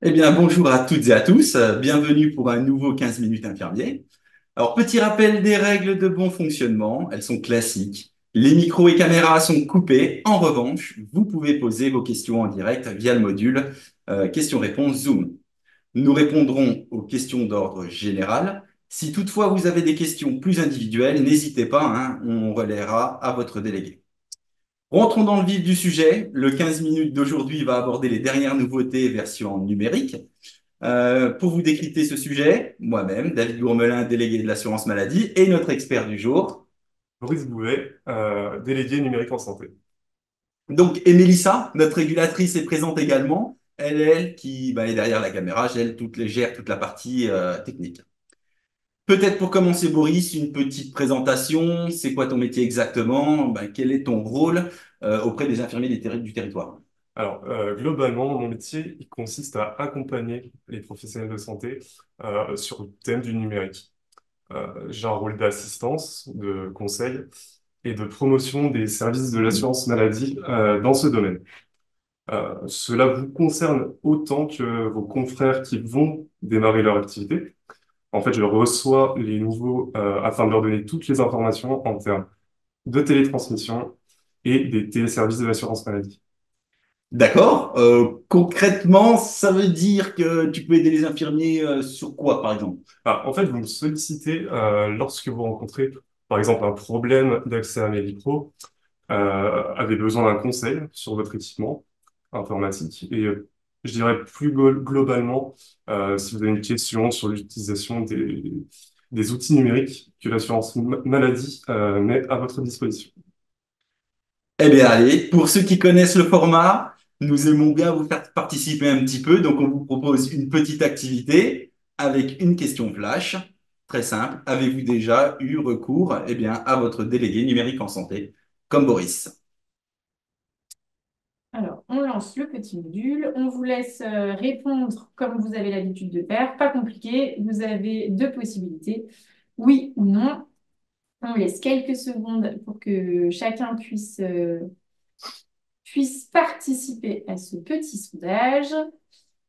Eh bien, bonjour à toutes et à tous. Bienvenue pour un nouveau 15 minutes infirmier. Alors, petit rappel des règles de bon fonctionnement. Elles sont classiques. Les micros et caméras sont coupés. En revanche, vous pouvez poser vos questions en direct via le module questions-réponses Zoom. Nous répondrons aux questions d'ordre général. Si toutefois vous avez des questions plus individuelles, n'hésitez pas, hein, on relaiera à votre délégué. Rentrons dans le vif du sujet. Le 15 minutes d'aujourd'hui va aborder les dernières nouveautés version numérique. Pour vous décrypter ce sujet, moi-même, David Gourmelin, délégué de l'assurance maladie, et notre expert du jour. Maurice Bouvet, délégué numérique en santé. Donc, et Mélissa, notre régulatrice, est présente également. Elle qui est derrière la caméra, gère toute la partie technique. Peut-être pour commencer, Boris, une petite présentation. C'est quoi ton métier exactement? Quel est ton rôle auprès des infirmiers du territoire? Alors, globalement, mon métier, il consiste à accompagner les professionnels de santé sur le thème du numérique. J'ai un rôle d'assistance, de conseil et de promotion des services de l'assurance maladie dans ce domaine. Cela vous concerne autant que vos confrères qui vont démarrer leur activité. En fait, je reçois les nouveaux afin de leur donner toutes les informations en termes de télétransmission et des téléservices de l'assurance maladie. D'accord. Concrètement, ça veut dire que tu peux aider les infirmiers sur quoi, par exemple? En fait, vous me sollicitez lorsque vous rencontrez, par exemple, un problème d'accès à Medipro, avez besoin d'un conseil sur votre équipement informatique. Et je dirais plus globalement, si vous avez une question sur l'utilisation des outils numériques que l'assurance maladie met à votre disposition. Eh bien, allez, pour ceux qui connaissent le format, nous aimons bien vous faire participer un petit peu. Donc, on vous propose une petite activité avec une question flash. Très simple. Avez-vous déjà eu recours, à votre délégué numérique en santé, comme Boris? Alors, on lance le petit module. On vous laisse répondre comme vous avez l'habitude de faire. Pas compliqué. Vous avez deux possibilités. Oui ou non. On laisse quelques secondes pour que chacun puisse participer à ce petit sondage.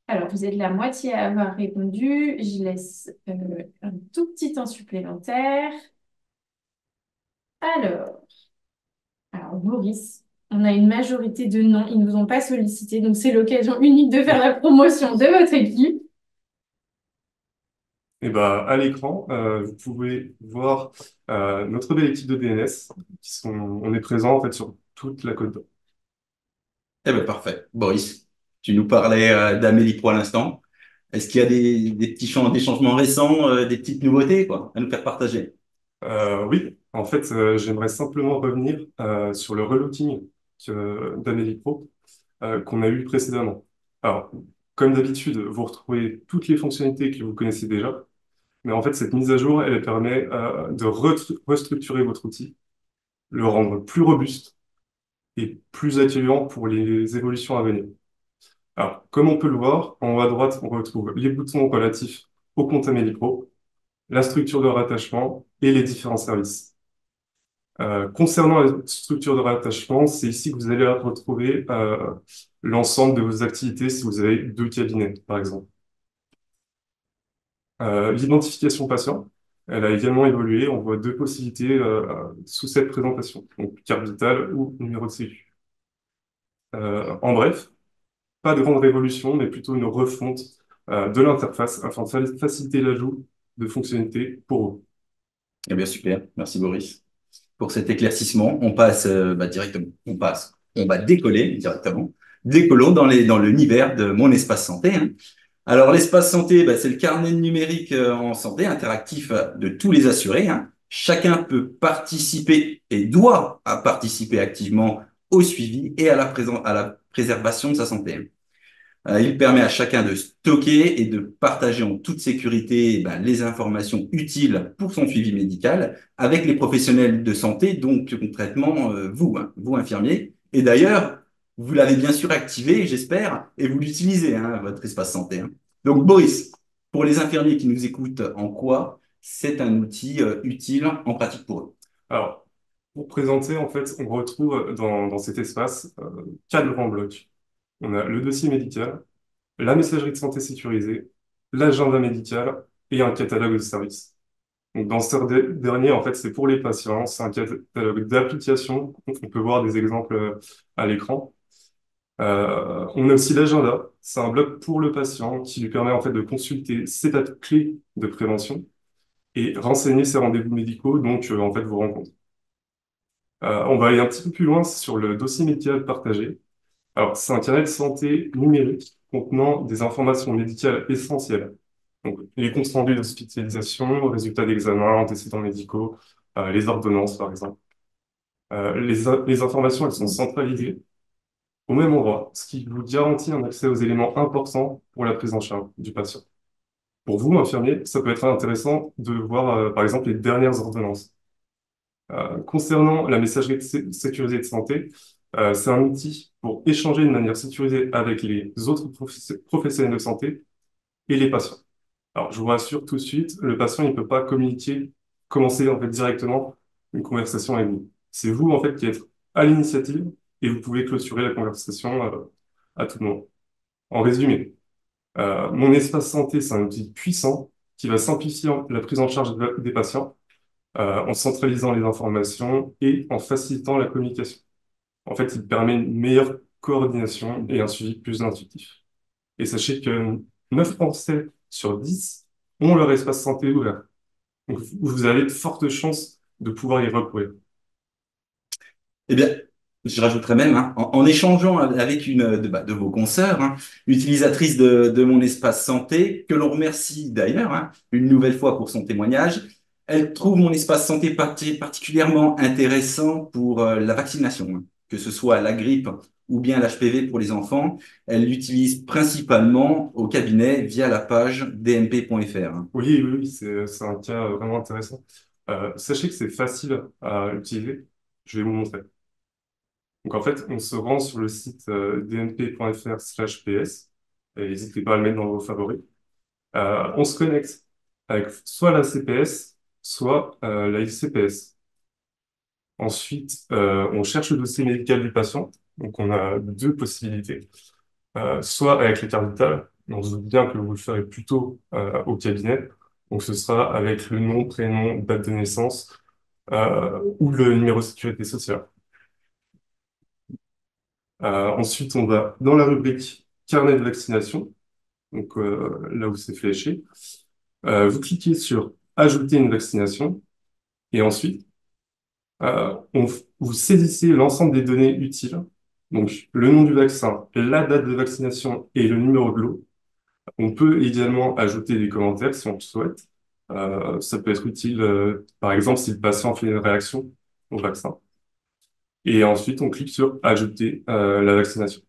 Alors, vous êtes la moitié à avoir répondu. Je laisse un tout petit temps supplémentaire. Alors, alors, Boris, on a une majorité de non. Ils ne nous ont pas sollicité. Donc, c'est l'occasion unique de faire la promotion de votre équipe. Et bah, à l'écran, vous pouvez voir notre belle équipe de DNS. On est présent en fait sur toute la Côte d'Or. Eh bien, parfait. Boris, tu nous parlais d'Amélie Pro à l'instant. Est-ce qu'il y a des des changements récents, des petites nouveautés, quoi, à nous faire partager? Oui, en fait, j'aimerais simplement revenir sur le relooking d'Amélie Pro qu'on a eu précédemment. Alors, comme d'habitude, vous retrouvez toutes les fonctionnalités que vous connaissez déjà, mais en fait, cette mise à jour, elle permet de restructurer votre outil, le rendre plus robuste et plus accueillant pour les évolutions à venir. Alors, comme on peut le voir, en haut à droite, on retrouve les boutons relatifs au compte Amélie Pro, la structure de rattachement et les différents services. Concernant la structure de rattachement, c'est ici que vous allez retrouver l'ensemble de vos activités si vous avez deux cabinets, par exemple. L'identification patient, elle a également évolué. On voit deux possibilités sous cette présentation, donc carte vitale ou numéro de sécu. En bref, pas de grande révolution, mais plutôt une refonte de l'interface afin de faciliter l'ajout de fonctionnalités pour vous. Eh bien, super. Merci, Boris, pour cet éclaircissement. On passe directement. On va décoller directement. Décollons dans l'univers de mon espace santé, hein. Alors, l'espace santé, c'est le carnet numérique en santé interactif de tous les assurés, hein. Chacun peut participer et doit participer activement au suivi et à la préservation de sa santé. Il permet à chacun de stocker et de partager en toute sécurité les informations utiles pour son suivi médical avec les professionnels de santé, donc concrètement vous, hein, vous infirmiers. Et d'ailleurs, vous l'avez bien sûr activé, j'espère, et vous l'utilisez, hein, votre espace santé, hein. Donc Boris, pour les infirmiers qui nous écoutent, en quoi c'est un outil utile en pratique pour eux? Alors, pour présenter, en fait, on retrouve dans cet espace quatre grands blocs. On a le dossier médical, la messagerie de santé sécurisée, l'agenda médical et un catalogue de services. Donc, dans ce dernier, en fait, c'est pour les patients, c'est un catalogue d'applications. On peut voir des exemples à l'écran. On a aussi l'agenda. C'est un bloc pour le patient qui lui permet en fait de consulter ses dates clés de prévention et renseigner ses rendez-vous médicaux, donc en fait vos rencontres. On va aller un petit peu plus loin sur le dossier médical partagé. Alors, c'est un carnet de santé numérique contenant des informations médicales essentielles. Donc, les comptes rendus d'hospitalisation, résultats d'examen, antécédents médicaux, les ordonnances, par exemple. Les informations, elles sont centralisées au même endroit, ce qui vous garantit un accès aux éléments importants pour la prise en charge du patient. Pour vous, infirmier, ça peut être intéressant de voir, par exemple, les dernières ordonnances. Concernant la messagerie sécurisée de santé, c'est un outil pour échanger de manière sécurisée avec les autres professionnels de santé et les patients. Alors, je vous rassure tout de suite, le patient, il ne peut pas commencer en fait directement une conversation avec vous. C'est vous, en fait, qui êtes à l'initiative et vous pouvez clôturer la conversation, à tout moment. En résumé, mon espace santé, c'est un outil puissant qui va simplifier la prise en charge des patients, en centralisant les informations et en facilitant la communication. En fait, il permet une meilleure coordination et un suivi plus intuitif. Et sachez que 9 Français sur 10 ont leur espace santé ouvert. Donc, vous avez de fortes chances de pouvoir y recourir. Eh bien, je rajouterais même, hein, en échangeant avec une de vos consoeurs, hein, utilisatrice de mon espace santé, que l'on remercie d'ailleurs, hein, une nouvelle fois pour son témoignage, elle trouve mon espace santé particulièrement intéressant pour la vaccination, hein, que ce soit la grippe ou bien l'HPV pour les enfants. Elle l'utilise principalement au cabinet via la page dmp.fr. Hein. Oui, oui, oui, c'est un cas vraiment intéressant. Sachez que c'est facile à utiliser. Je vais vous montrer. Donc en fait, on se rend sur le site dnp.fr/ps. Et n'hésitez pas à le mettre dans vos favoris. On se connecte avec soit la CPS, soit la ICPS. Ensuite, on cherche le dossier médical du patient. Donc on a deux possibilités. Soit avec les cartes vitales. On se doute bien que vous le ferez plutôt au cabinet. Donc ce sera avec le nom, prénom, date de naissance ou le numéro de sécurité sociale. Ensuite, on va dans la rubrique carnet de vaccination, donc là où c'est fléché. Vous cliquez sur ajouter une vaccination et ensuite, vous saisissez l'ensemble des données utiles, donc le nom du vaccin, la date de vaccination et le numéro de lot. On peut également ajouter des commentaires si on le souhaite. Ça peut être utile, par exemple, si le patient fait une réaction au vaccin. Et ensuite, on clique sur ajouter la vaccination.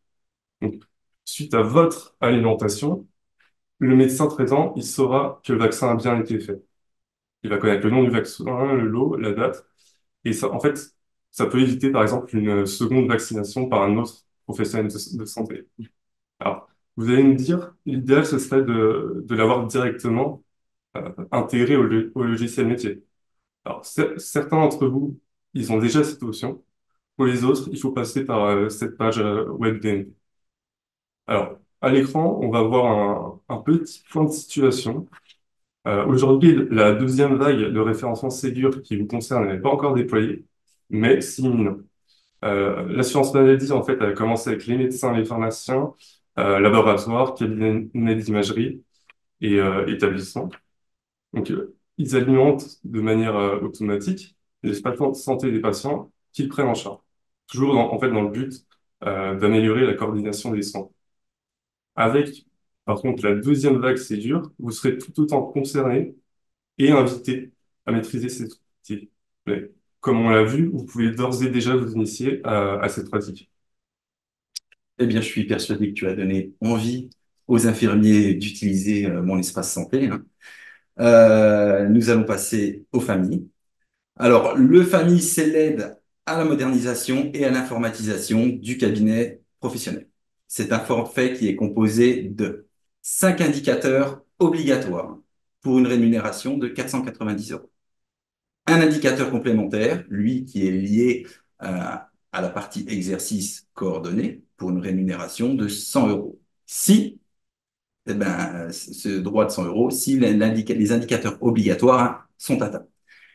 Donc, suite à votre alimentation, le médecin traitant, il saura que le vaccin a bien été fait. Il va connaître le nom du vaccin, le lot, la date. Et ça, en fait, ça peut éviter, par exemple, une seconde vaccination par un autre professionnel de santé. Alors, vous allez me dire, l'idéal, ce serait de l'avoir directement intégré au logiciel métier. Alors, certains d'entre vous, ils ont déjà cette option. Pour les autres, il faut passer par cette page web DNP. Alors, à l'écran, on va voir un petit point de situation. Aujourd'hui, la deuxième vague de référencement Ségur qui vous concerne n'est pas encore déployée, mais c'est imminent. L'assurance maladie, en fait, elle a commencé avec les médecins, les pharmaciens, laboratoires, cabinets d'imagerie et établissements. Donc, ils alimentent de manière automatique les patients de santé des patients qu'ils prennent en charge. Toujours en fait, dans le but d'améliorer la coordination des soins. Avec, par contre, la deuxième vague Ségur, vous serez tout autant concerné et invité à maîtriser ces outils. Mais, comme on l'a vu, vous pouvez d'ores et déjà vous initier à cette pratique. Eh bien, je suis persuadé que tu as donné envie aux infirmiers d'utiliser mon espace santé. Hein. Nous allons passer aux familles. Alors, le famille, c'est l'aide à la modernisation et à l'informatisation du cabinet professionnel. C'est un forfait qui est composé de 5 indicateurs obligatoires pour une rémunération de 490 euros. Un indicateur complémentaire, lui, qui est lié à la partie exercice coordonné pour une rémunération de 100 euros. Si eh ben, ce droit de 100 euros si les indicateurs obligatoires hein, sont atteints.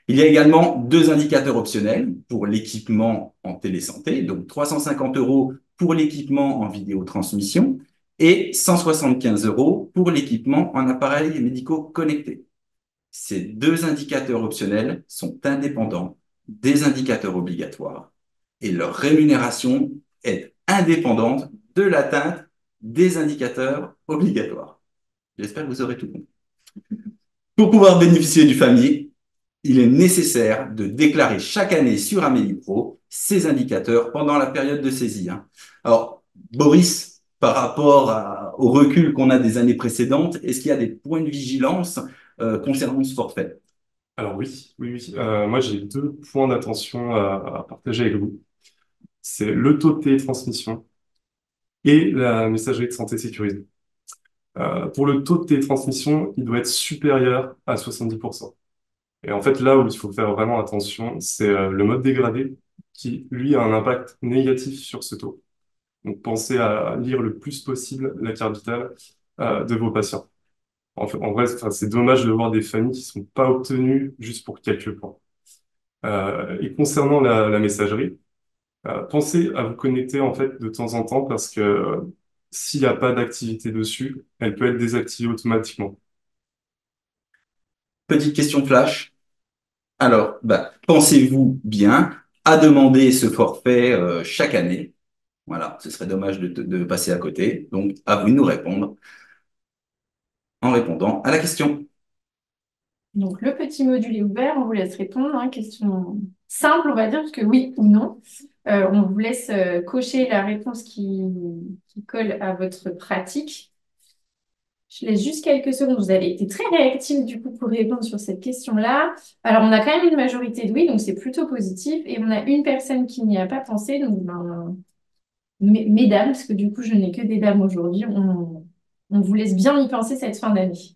Il y a également deux indicateurs optionnels pour l'équipement en télésanté, donc 350 euros pour l'équipement en vidéotransmission et 175 euros pour l'équipement en appareils médicaux connectés. Ces deux indicateurs optionnels sont indépendants des indicateurs obligatoires et leur rémunération est indépendante de l'atteinte des indicateurs obligatoires. J'espère que vous aurez tout compris. Pour pouvoir bénéficier du FAMI, il est nécessaire de déclarer chaque année sur Amélie Pro ces indicateurs pendant la période de saisie. Hein. Alors, Boris, par rapport au recul qu'on a des années précédentes, est-ce qu'il y a des points de vigilance concernant ce forfait? Alors oui, oui, oui. Moi, j'ai deux points d'attention à partager avec vous. C'est le taux de télétransmission et la messagerie de santé sécurisée. Pour le taux de télétransmission, il doit être supérieur à 70%. Et en fait, là où il faut faire vraiment attention, c'est le mode dégradé qui, lui, a un impact négatif sur ce taux. Donc, pensez à lire le plus possible la carte vitale de vos patients. En vrai, enfin, c'est dommage de voir des familles qui sont pas obtenues juste pour quelques points. Et concernant la messagerie, pensez à vous connecter en fait de temps en temps parce que s'il n'y a pas d'activité dessus, elle peut être désactivée automatiquement. Petite question flash. Alors, bah, pensez-vous bien à demander ce forfait chaque année? Voilà, ce serait dommage de passer à côté. Donc, à vous de nous répondre en répondant à la question. Donc, le petit module est ouvert, on vous laisse répondre. Hein, question simple, on va dire, parce que oui ou non. On vous laisse cocher la réponse qui colle à votre pratique. Je laisse juste quelques secondes. Vous avez été très réactifs du coup pour répondre sur cette question-là. Alors, on a quand même une majorité de oui, donc c'est plutôt positif. Et on a une personne qui n'y a pas pensé. Donc, ben, mesdames, parce que du coup, je n'ai que des dames aujourd'hui, on vous laisse bien y penser cette fin d'année.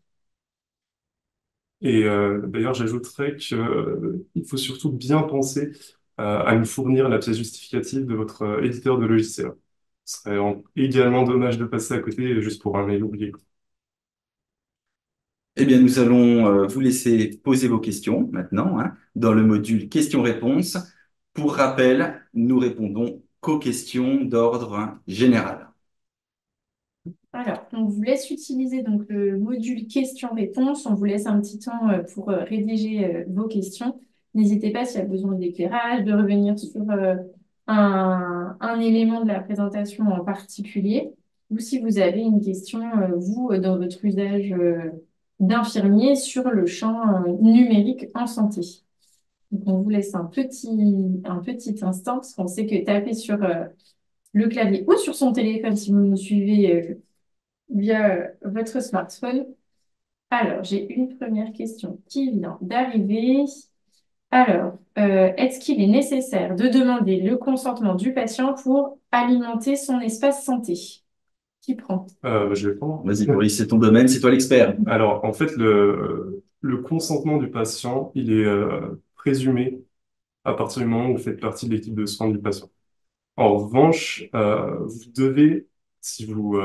Et d'ailleurs, j'ajouterais qu'il faut surtout bien penser à nous fournir la pièce justificative de votre éditeur de logiciel. Ce serait également dommage de passer à côté juste pour un mail oublié. Eh bien, nous allons vous laisser poser vos questions maintenant hein, dans le module questions-réponses. Pour rappel, nous répondons qu'aux questions d'ordre hein, général. Alors, on vous laisse utiliser donc le module questions-réponses. On vous laisse un petit temps pour rédiger vos questions. N'hésitez pas s'il y a besoin d'éclairage, de revenir sur un élément de la présentation en particulier, ou si vous avez une question, vous, dans votre usage d'infirmier sur le champ numérique en santé. Donc, on vous laisse un petit instant, parce qu'on sait que taper sur le clavier ou sur son téléphone, si vous nous suivez via votre smartphone. Alors, j'ai une première question qui vient d'arriver. Alors, est-ce qu'il est nécessaire de demander le consentement du patient pour alimenter son espace santé? Qui prend? Je vais prendre. Vas-y, Boris, c'est ton domaine, c'est toi l'expert. Alors, en fait, le consentement du patient, il est présumé à partir du moment où vous faites partie de l'équipe de soins du patient. En revanche, vous devez, si vous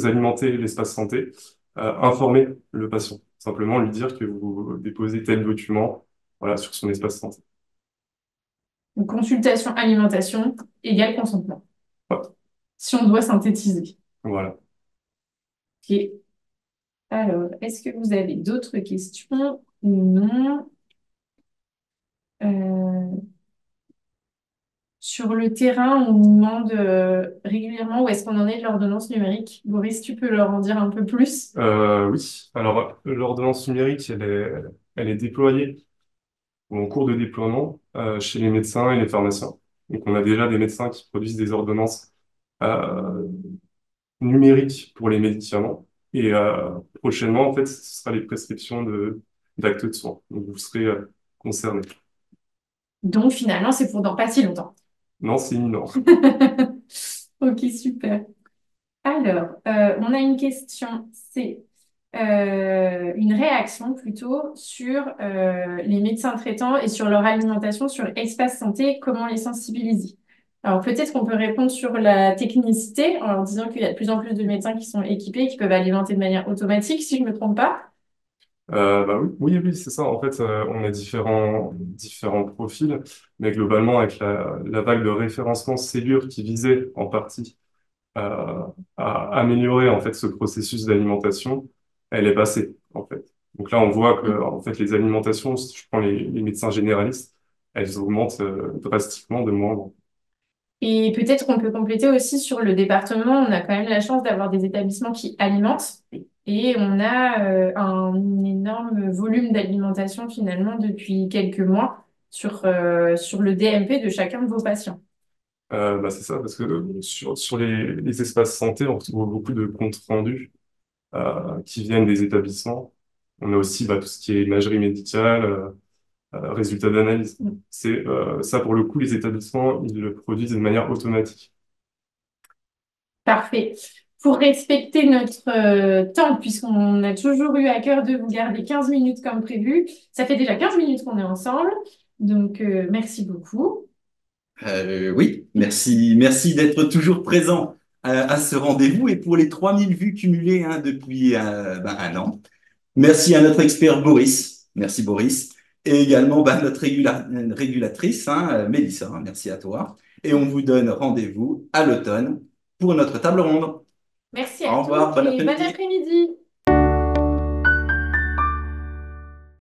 alimentez l'espace santé, informer le patient. Simplement lui dire que vous déposez tel document, voilà, sur son espace santé. Donc, consultation, alimentation, égale consentement. Voilà. Si on doit synthétiser. Voilà. Ok. Alors, est-ce que vous avez d'autres questions ou non? Euh, Sur le terrain, on nous demande régulièrement où est-ce qu'on en est de l'ordonnance numérique. Boris, tu peux leur en dire un peu plus? Oui, alors l'ordonnance numérique, elle est déployée ou en cours de déploiement chez les médecins et les pharmaciens. Donc on a déjà des médecins qui produisent des ordonnances euh, numériques pour les médicaments. Et prochainement, en fait, ce sera les prescriptions d'actes de soins. Donc vous serez concernés. Donc finalement, c'est pour dans pas si longtemps. Non, c'est imminent. Ok, super. Alors, on a une question, c'est une réaction plutôt sur les médecins traitants et sur leur alimentation, sur Espace Santé, comment les sensibiliser. Alors peut-être qu'on peut répondre sur la technicité en disant qu'il y a de plus en plus de médecins qui sont équipés et qui peuvent alimenter de manière automatique, si je ne me trompe pas. Bah oui, oui, oui, c'est ça. En fait, on a différents profils, mais globalement, avec la vague de référencement Ségur qui visait en partie à améliorer en fait ce processus d'alimentation, elle est passée en fait. Donc là, on voit que en fait les alimentations, si je prends les médecins généralistes, elles augmentent drastiquement de mois en mois. Et peut-être qu'on peut compléter aussi sur le département. On a quand même la chance d'avoir des établissements qui alimentent et on a un énorme volume d'alimentation finalement depuis quelques mois sur le DMP de chacun de vos patients. Bah c'est ça, parce que sur les espaces santé, on retrouve beaucoup de comptes rendus qui viennent des établissements. On a aussi bah, tout ce qui est imagerie médicale, résultats d'analyse. C'est ça pour le coup, les établissements, ils le produisent de manière automatique. Parfait. Pour respecter notre temps, puisqu'on a toujours eu à cœur de vous garder 15 minutes comme prévu, ça fait déjà 15 minutes qu'on est ensemble. Donc, merci beaucoup. Oui, merci d'être toujours présent à ce rendez-vous et pour les 3000 vues cumulées hein, depuis un an. Merci à notre expert Boris. Merci Boris. Et également notre régulatrice, hein, Mélissa. Hein, merci à toi. Et on vous donne rendez-vous à l'automne pour notre table ronde. Merci à Au tous revoir, bon et bon après-midi. après-midi.